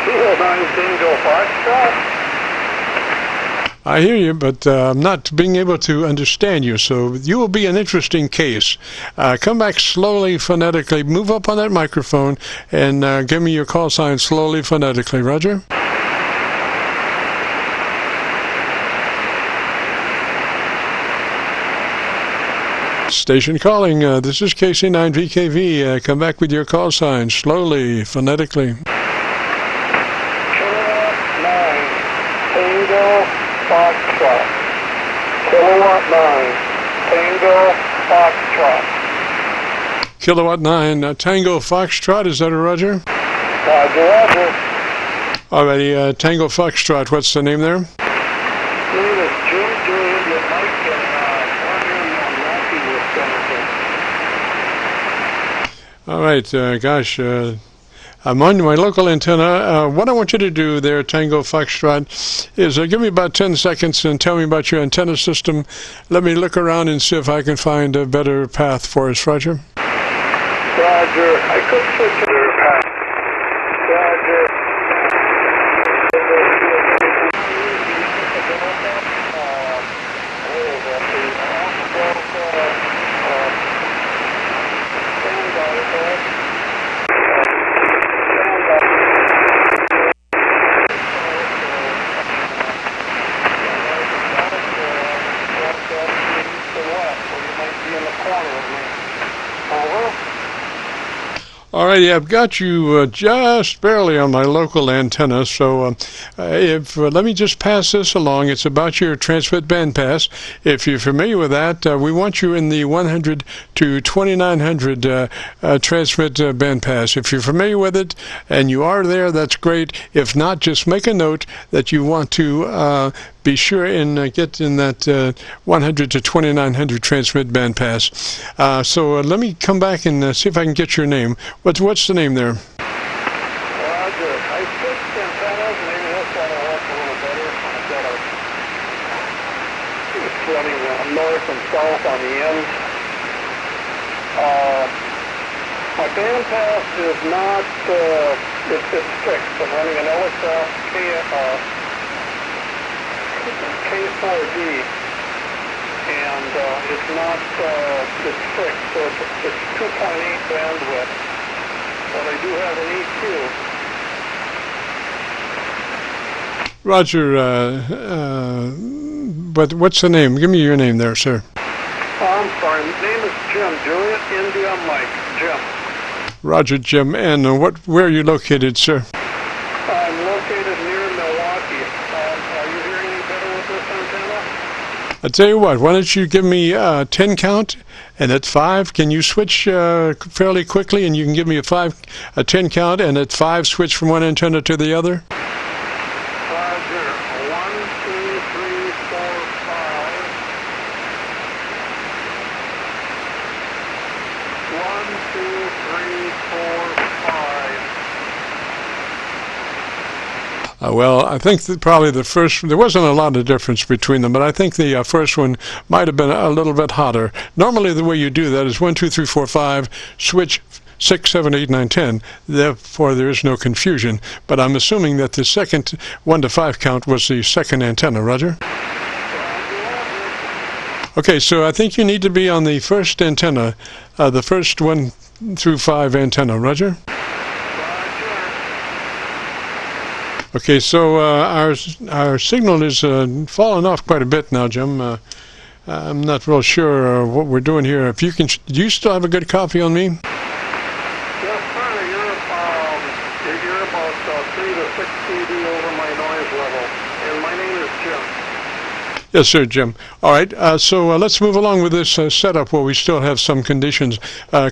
Kilo 9 Tango Foxtrot. I hear you, but I'm not being able to understand you, so you will be an interesting case. Come back slowly, phonetically. Move up on that microphone and give me your call sign slowly, phonetically. Roger? Station calling. This is KC9VKV. Come back with your call sign slowly, phonetically. Kilowatt 9 Tango Foxtrot. Kilowatt 9 Tango Foxtrot. Kilowatt 9 Tango Foxtrot. Is that a Roger? Roger, Roger. Alrighty, Tango Foxtrot. What's the name there? Name is Jim India Mike and All right, gosh, I'm on my local antenna. What I want you to do there, Tango Foxtrot, is give me about 10 seconds and tell me about your antenna system. Let me look around and see if I can find a better path for us, Roger. Roger, I could switch to your path. Roger. All righty, I've got you just barely on my local antenna, so let me just pass this along. It's about your transmit bandpass. If you're familiar with that, we want you in the 100 to 2900 transmit bandpass. If you're familiar with it and you are there, that's great. If not, just make a note that you want to be sure and get in that 100 to 2900 transmit bandpass. So let me come back and see if I can get your name. What's the name there? Roger. I switched antennas. Maybe this one will work a little better. I've got it's running north and south on the ends. My bandpass is not, it's fixed. I'm running an LSF K-4D, and it's not, it's fixed, so it's 2.8 bandwidth, but I do have an EQ. Roger, but what's the name? Give me your name there, sir. I'm sorry, my name is Jim, Juliet India Mike, Jim. Roger, Jim, and where are you located, sir? I'm located near Milwaukee. Are you hearing any better with this antenna? I'll tell you what, why don't you give me 10 count, and at 5, can you switch fairly quickly, and you can give me a 10 count, and at 5, switch from one antenna to the other? Roger. 1, 2, 3, 4, 5. 1, 2, 3, 4, 5. Well, I think that probably the first, there wasn't a lot of difference between them, but I think the first one might have been a little bit hotter. Normally the way you do that is 1, 2, 3, 4, 5, switch 6, 7, 8, 9, 10. Therefore, there is no confusion. But I'm assuming that the second 1 to 5 count was the second antenna, Roger? Okay, so I think you need to be on the first antenna, the first 1 through 5 antenna, Roger? Okay, so our signal is falling off quite a bit now, Jim. I'm not real sure what we're doing here. If you can, do you still have a good copy on me? Yes, sir. You're about 3 to 6 dB over my noise level, and my name is Jim. Yes, sir, Jim. All right, so let's move along with this setup where we still have some conditions.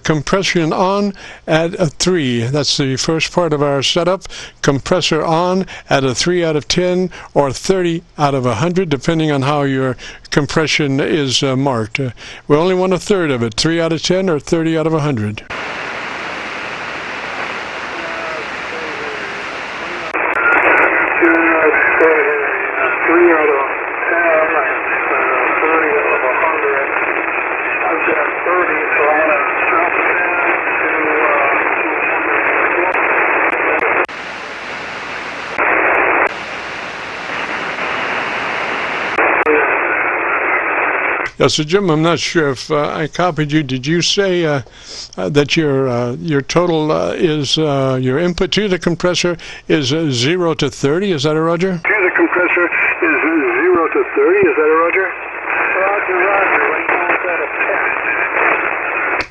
Compression on at a 3. That's the first part of our setup. Compressor on at a 3 out of 10 or 30 out of 100, depending on how your compression is marked. We only want a third of it, 3 out of 10 or 30 out of 100. Yes, so Jim, I'm not sure if I copied you. Did you say that your total is your input to the compressor is 0 to 30? Is that a Roger? To the compressor is 0 to 30. Is that a Roger? Roger, Roger. Right now it's at a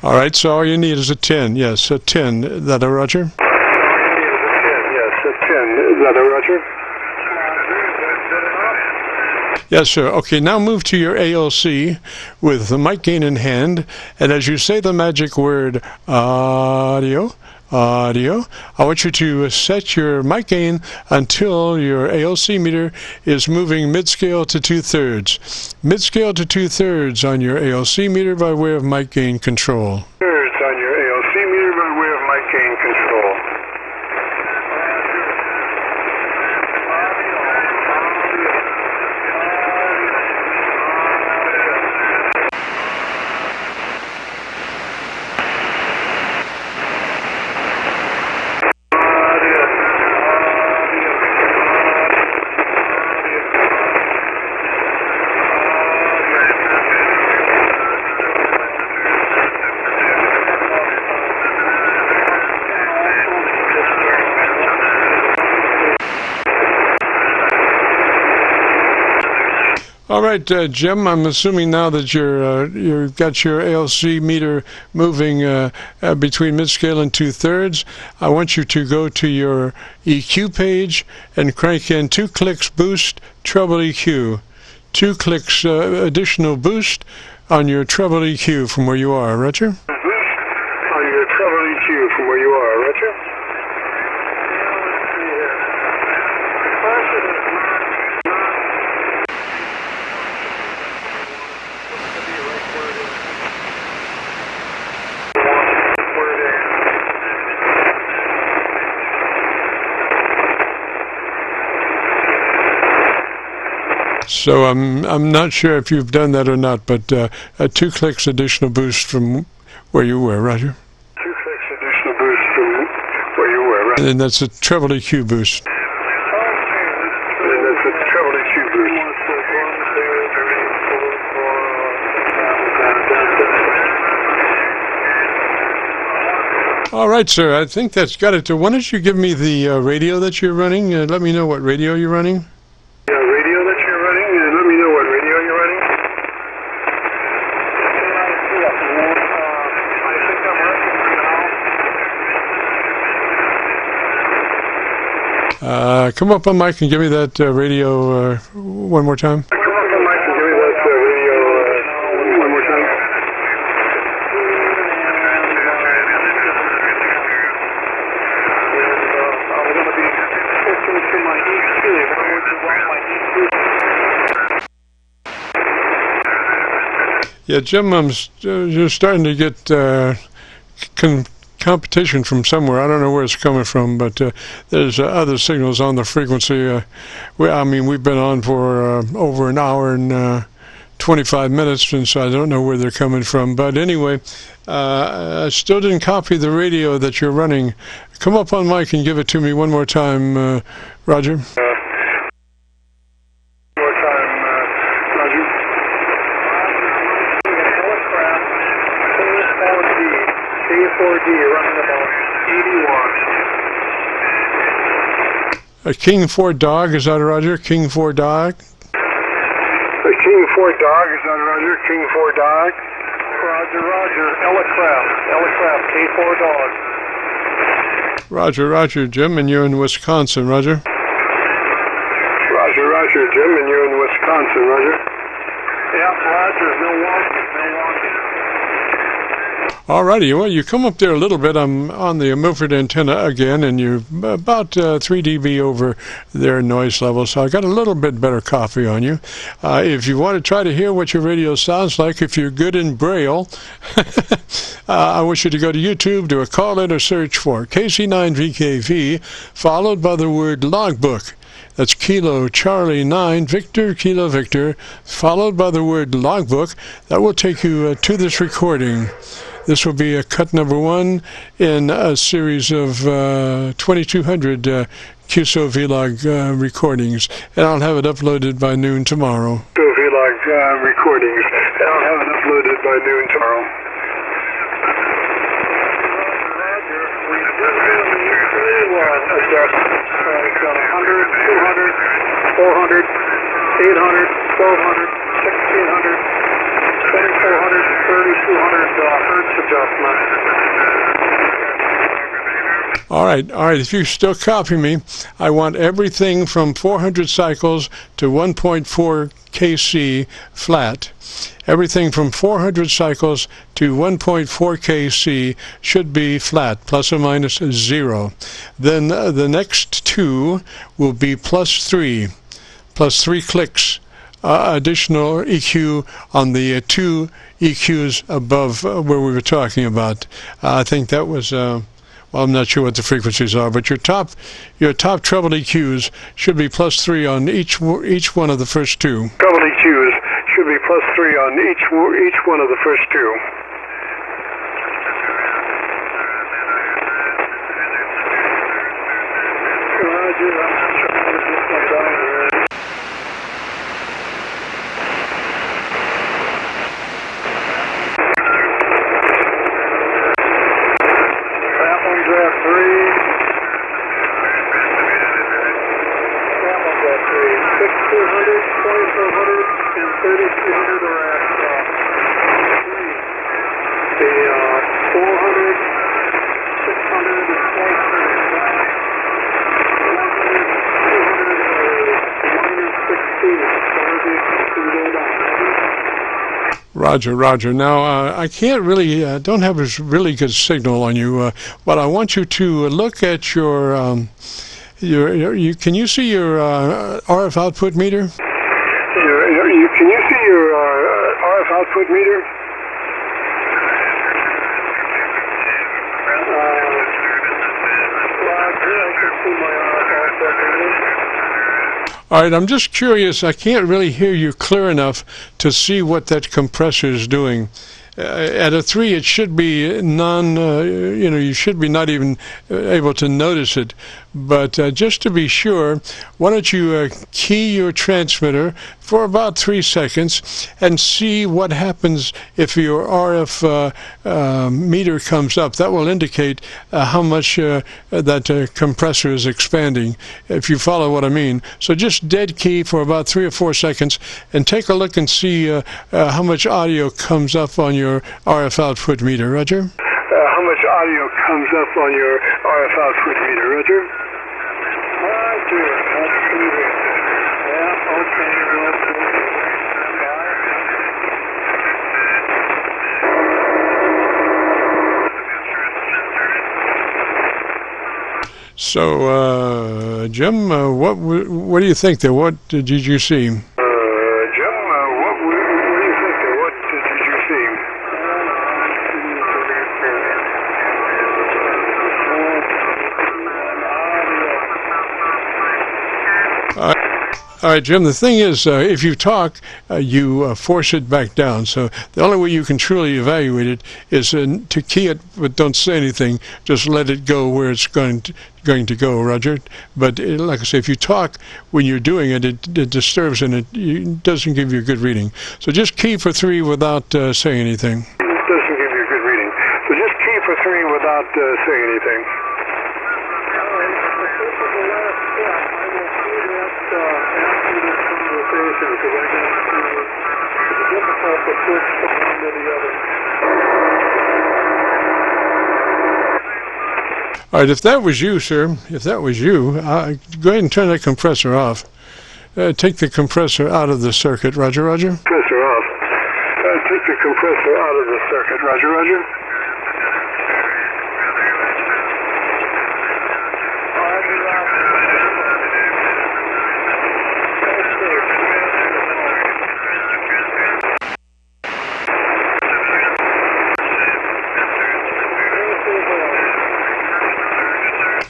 10. All right, so all you need is a 10. Yes, a 10. Is that a Roger? All you need is a 10. Yes, a 10. Is that a Roger? Yes, sir. Okay, now move to your ALC with the mic gain in hand, and as you say the magic word audio, audio, I want you to set your mic gain until your ALC meter is moving mid-scale to 2/3. Mid-scale to 2/3 on your ALC meter by way of mic gain control. Thirds on your ALC meter by way of mic gain control. All right, Jim, I'm assuming now that you've got your ALC meter moving between mid-scale and 2/3. I want you to go to your EQ page and crank in 2 clicks boost treble EQ. 2 clicks additional boost on your treble EQ from where you are, Roger? Boost on your treble EQ from where you are, Roger? So I'm not sure if you've done that or not, but 2 clicks additional boost from where you were, Roger. 2 clicks additional boost from where you were, Roger. And that's a treble EQ boost. And that's a treble EQ boost. All right, sir. I think that's got it. Why don't you give me the radio that you're running? Let me know what radio you're running. Radio that you're running? Let me know what radio you're running. I think I'm running now. Come up on mic and give me that radio one more time. Come up on mic and give me that radio one more time. I'm going to be switching to my EQ. Where would you want my EQ? Yeah, Jim, you're starting to get competition from somewhere. I don't know where it's coming from, but there's other signals on the frequency. We've been on for over an hour and 25 minutes, and so I don't know where they're coming from. But anyway, I still didn't copy the radio that you're running. Come up on mic and give it to me one more time, Roger. K-4D running about 80 watts. A King-4 dog, is that a Roger? King-4 dog? A King-4 dog, is that a Roger? King-4 dog? Roger, Roger. Elecraft, K-4 dog. Roger, Jim, and you're in Wisconsin, Roger? Roger, Jim, and you're in Wisconsin, Roger? Yeah, Roger, Milwaukee. Alrighty, well, you come up there a little bit. I'm on the Milford antenna again, and you're about 3 dB over their noise level, so I got a little bit better copy on you. If you want to try to hear what your radio sounds like, if you're good in Braille, I want you to go to YouTube, do a call-in or search for KC9VKV, followed by the word logbook. That's Kilo Charlie 9 Victor Kilo Victor, followed by the word logbook. That will take you to this recording. This will be cut number 1 in a series of 2,200 Qso-Vlog recordings, and I'll have it uploaded by noon tomorrow. Qso-Vlog recordings, and I'll noon tomorrow. We did adjust 100, 200, 400, 800, 1200, 1600, 2400, 3200 hertz adjustment. All right. If you still copy me, I want everything from 400 cycles to 1.4 kc flat. Everything from 400 cycles to 1.4 kc should be flat, plus or minus 0. Then the next two will be plus 3 clicks. Additional EQ on the two EQs above where we were talking about. I think that was... well, I'm not sure what the frequencies are, but your top treble EQs should be plus 3 on each one of the first two. Treble EQs should be plus 3 on each one of the first two. Roger, I'm trying to get my down here. Roger. Now, I can't really, don't have a really good signal on you, but I want you to look at your can you see your RF output meter? Can you see your RF output meter? I can see my RF output meter. All right, I'm just curious. I can't really hear you clear enough to see what that compressor is doing. At a 3, it should be you should be not even able to notice it. But just to be sure, why don't you key your transmitter for about 3 seconds and see what happens if your RF meter comes up. That will indicate how much that compressor is expanding, if you follow what I mean. So just dead key for about 3 or 4 seconds and take a look and see how much audio comes up on your RF output meter. Roger? How much audio comes up on your RF output meter, Roger? Roger. Let's see here. Yeah, okay. So, Jim, what do you think there? What did you see? All right, Jim, the thing is, if you talk, you force it back down. So the only way you can truly evaluate it is to key it, but don't say anything. Just let it go where it's going to go, Roger. But like I say, if you talk when you're doing it, it disturbs and it doesn't give you a good reading. So just key for 3 without saying anything. It doesn't give you a good reading. So just key for 3 without saying anything. All right, if that was you, sir, go ahead and turn that compressor off. Take the compressor out of the circuit. Roger. Compressor off. Take the compressor out of the circuit. Roger.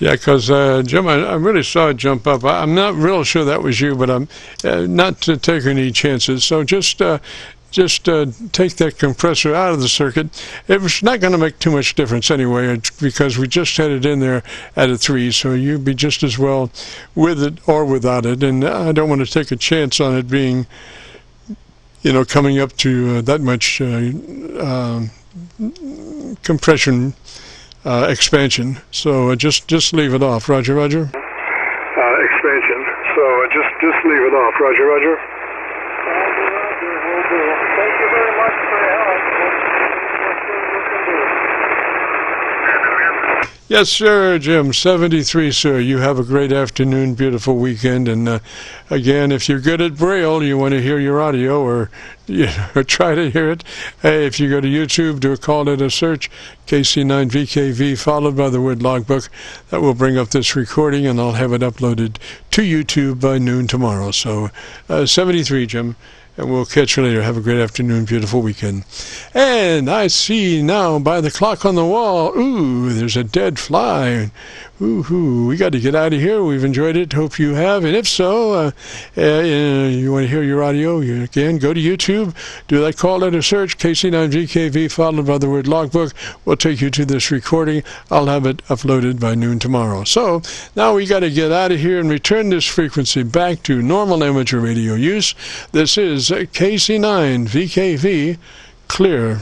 Yeah, because, Jim, I really saw it jump up. I'm not real sure that was you, but I'm not to take any chances. So just take that compressor out of the circuit. It was not going to make too much difference anyway, because we just had it in there at a 3, so you'd be just as well with it or without it. And I don't want to take a chance on it being coming up to that much compression expansion. So just leave it off. Roger, Roger. Expansion. So just leave it off. Roger, Roger. Will do. Thank you very much for your help. Yes, sir, Jim. 73, sir. You have a great afternoon, beautiful weekend. And again, if you're good at Braille, you want to hear your audio or try to hear it. Hey, if you go to YouTube, call it a search, KC9VKV, followed by the word logbook. That will bring up this recording, and I'll have it uploaded to YouTube by noon tomorrow. So, 73, Jim. And we'll catch you later. Have a great afternoon, beautiful weekend. And I see now by the clock on the wall, ooh, there's a dead fly. Ooh, we got to get out of here. We've enjoyed it. Hope you have. And if so, you want to hear your audio, again, go to YouTube, do that call letter search, KC9VKV, followed by the word logbook. We'll take you to this recording. I'll have it uploaded by noon tomorrow. So now we got to get out of here and return this frequency back to normal amateur radio use. This is KC9VKV, clear.